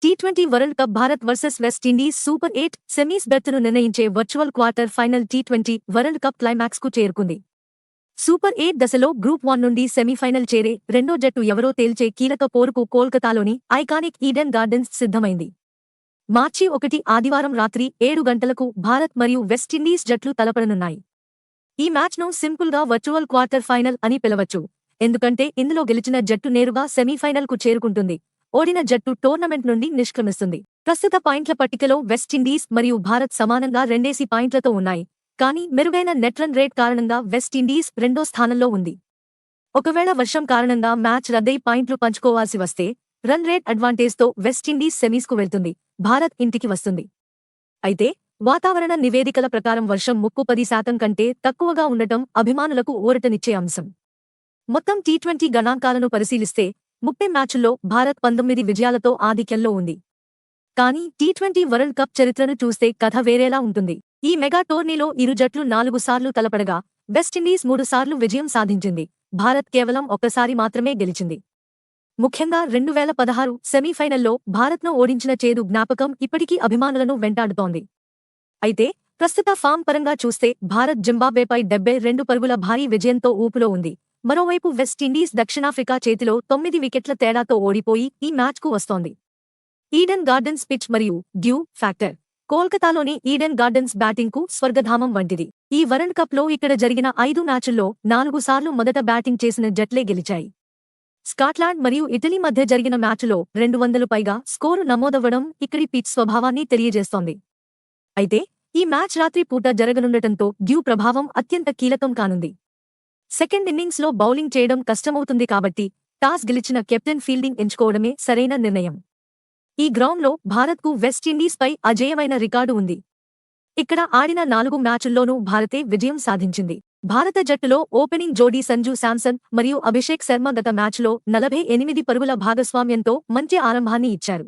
T20 world cup Bharat versus West Indies super 8 semis బెర్త్ను నిర్ణయించే virtual quarter final టీ20 world cup క్లైమాక్స్కు చేరుకుంది. సూపర్ 8 దశలో గ్రూప్ 1 నుండి సెమీఫైనల్ చేరే రెండో జట్టు ఎవరో తేల్చే కీలక పోరుకు కోల్కతాలోని ఐకానిక్ ఈడెన్ గార్డెన్స్ సిద్ధమైంది. మార్చి 1 ఆదివారం రాత్రి 7 గంటలకు భారత్ మరియు వెస్టిండీస్ జట్లు తలపడనున్నాయి. ఈ మ్యాచ్ను సింపుల్గా వర్చువల్ క్వార్టర్ ఫైనల్ అని పిలవచ్చు, ఎందుకంటే ఇందులో గెలిచిన జట్టు నేరుగా సెమీఫైనల్కు చేరుకుంటుంది, ఓడిన జట్టు టోర్నమెంట్ నుండి నిష్క్రమిస్తుంది. ప్రస్తుత పాయింట్ల పట్టికలో వెస్టిండీస్ మరియు భారత్ సమానంగా 2 పాయింట్లతో ఉన్నాయి, కానీ మెరుగైన నెట్ రన్ రేట్ కారణంగా వెస్టిండీస్ రెండో స్థానంలో ఉంది. ఒకవేళ వర్షం కారణంగా మ్యాచ్ రద్దై పాయింట్లు పంచుకోవాల్సి వస్తే రన్ రేట్ అడ్వాంటేజ్తో వెస్టిండీస్ సెమీస్కు వెళ్తుంది, భారత్ ఇంటికి వస్తుంది. అయితే వాతావరణ నివేదికల ప్రకారం వర్షం ముప్పు 10% కంటే తక్కువగా ఉండటం అభిమానులకు ఊరటనిచ్చే అంశం. మొత్తం టీ20 గణాంకాలను పరిశీలిస్తే 30 మ్యాచుల్లో భారత్ 19 విజయాలతో ఆధిక్యంలో ఉంది. కానీ టీ20 వరల్డ్ కప్ చరిత్రను చూస్తే కథ వేరేలా ఉంటుంది. ఈ మెగా టోర్నీలో ఇరు జట్లు 4 సార్లు తలపడగా వెస్టిండీస్ 3 సార్లు విజయం సాధించింది, భారత్ కేవలం ఒక్కసారి మాత్రమే గెలిచింది. ముఖ్యంగా 2016 సెమీఫైనల్లో భారత్ను ఓడించిన చేదు జ్ఞాపకం ఇప్పటికీ అభిమానులను వెంటాడుతోంది. అయితే ప్రస్తుత ఫామ్ పరంగా చూస్తే భారత్ జింబాబ్వేపై 72 పరుగుల భారీ విజయంతో ఊపులో ఉంది. మరోవైపు వెస్టిండీస్ దక్షిణాఫ్రికా చేతిలో 9 వికెట్ల తేడాతో ఓడిపోయి ఈ మ్యాచ్కు వస్తోంది. ఈడెన్ గార్డెన్స్ పిచ్ మరియు డ్యూ ఫ్యాక్టర్. కోల్కతాలోని ఈడెన్ గార్డెన్స్ బ్యాటింగ్కు స్వర్గధామం వంటిది. ఈ వరల్డ్ కప్లో ఇక్కడ జరిగిన 5 మ్యాచుల్లో 4 సార్లు మొదట బ్యాటింగ్ చేసిన జట్లే గెలిచాయి. స్కాట్లాండ్ మరియు ఇటలీ మధ్య జరిగిన మ్యాచ్లో 200 పైగా స్కోరు నమోదవ్వడం ఇక్కడి పిచ్ స్వభావాన్ని తెలియజేస్తోంది. అయితే ఈ మ్యాచ్ రాత్రి పూట జరగనుండటంతో డ్యూ ప్రభావం అత్యంత కీలకం కానుంది. సెకండ్ ఇన్నింగ్స్లో బౌలింగ్ చేయడం కష్టమవుతుంది కాబట్టి టాస్ గెలిచిన కెప్టెన్ ఫీల్డింగ్ ఎంచుకోవడమే సరైన నిర్ణయం. ఈ గ్రౌండ్లో భారత్కు వెస్టిండీస్పై అజేయమైన రికార్డు ఉంది. ఇక్కడ ఆడిన 4 మ్యాచుల్లోనూ భారతే విజయం సాధించింది. భారత జట్టులో ఓపెనింగ్ జోడీ సంజు శాంసన్ మరియు అభిషేక్ శర్మ గత మ్యాచ్లో 48 పరుగుల భాగస్వామ్యంతో మంచి ఆరంభాన్ని ఇచ్చారు.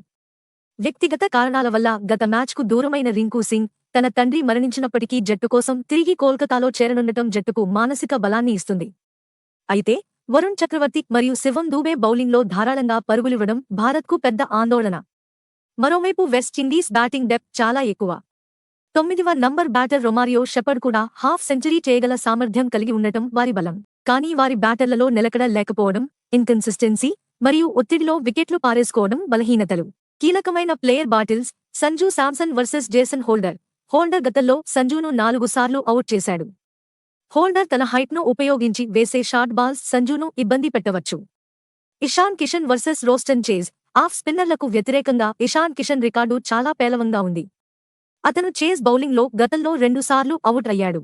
వ్యక్తిగత కారణాల వల్ల గత మ్యాచ్కు దూరమైన రింకు సింగ్ తన తండ్రి మరణించినప్పటికీ జట్టు కోసం తిరిగి కోల్కతాలో చేరనుండటం జట్టుకు మానసిక బలాన్ని ఇస్తుంది. అయితే వరుణ్ చక్రవర్తి మరియు శివం దూబే బౌలింగ్లో ధారాళంగా పరుగులివ్వడం భారత్కు పెద్ద ఆందోళన. మరోవైపు వెస్టిండీస్ బ్యాటింగ్ డెప్త్ చాలా ఎక్కువ. 9వ నంబర్ బ్యాటర్ రొమారియో షెపర్డ్ కూడా హాఫ్ సెంచరీ చేయగల సామర్థ్యం కలిగి ఉండటం వారి బలం. కానీ వారి బ్యాటర్లలో నిలకడ లేకపోవడం, ఇన్కన్సిస్టెన్సీ మరియు ఒత్తిడిలో వికెట్లు పారేసుకోవడం బలహీనతలు. కీలకమైన player bottles. Sanju Samson versus Jason holder. Holder గతంలో సంజును 4 సార్లు అవుట్ చేశాడు. హోల్డర్ తన హైట్ను ఉపయోగించి వేసే షార్ట్ బాల్స్ సంజును ఇబ్బంది పెట్టవచ్చు. Ishan Kishan versus Roston Chase. Off స్పిన్నర్లకు వ్యతిరేకంగా ఇషాన్ కిషన్ రికార్డు చాలా పేలవంగా ఉంది. అతను చేజ్ బౌలింగ్లో గతంలో 2 సార్లు అవుట్ అయ్యాడు.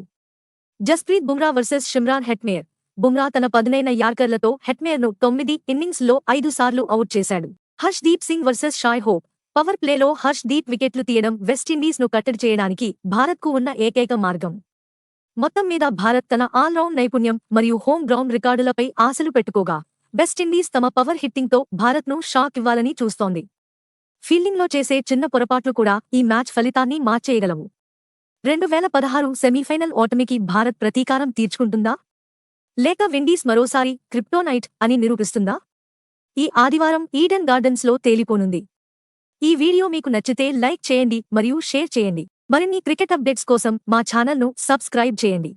Jasprit Bumrah versus Shimron Hetmyer. Bumrah తన పదునైన యార్కర్లతో హెట్మేర్ను 9 ఇన్నింగ్స్లో 5 సార్లు అవుట్ చేశాడు. Harshdeep Singh versus Shai Hope. Power ప్లేలో హర్ష్ దీప్ వికెట్లు తీయడం వెస్టిండీస్ను కట్టడి చేయడానికి భారత్కు ఉన్న ఏకైక మార్గం. మొత్తం మీద భారత్ తన ఆల్రౌండ్ నైపుణ్యం మరియు హోమ్ గ్రౌండ్ రికార్డులపై ఆశలు పెట్టుకోగా వెస్టిండీస్ తమ పవర్ హిట్టింగ్తో భారత్ను షాక్ ఇవ్వాలని చూస్తోంది. ఫీల్డింగ్లో చేసే చిన్న పొరపాట్లు కూడా ఈ మ్యాచ్ ఫలితాన్ని మార్చేయగలవు. 2016 సెమీఫైనల్ ఓటమికి భారత్ ప్రతీకారం తీర్చుకుంటుందా, లేక విండీస్ మరోసారి క్రిప్టోనైట్ అని నిరూపిస్తుందా? ఈ ఆదివారం ఈడెన్ గార్డెన్స్లో తేలిపోనుంది. ఈ వీడియో మీకు నచ్చితే లైక్ చేయండి మరియు షేర్ చేయండి. మరిన్ని క్రికెట్ అప్డేట్స్ కోసం మా ఛానల్ను సబ్స్క్రైబ్ చేయండి.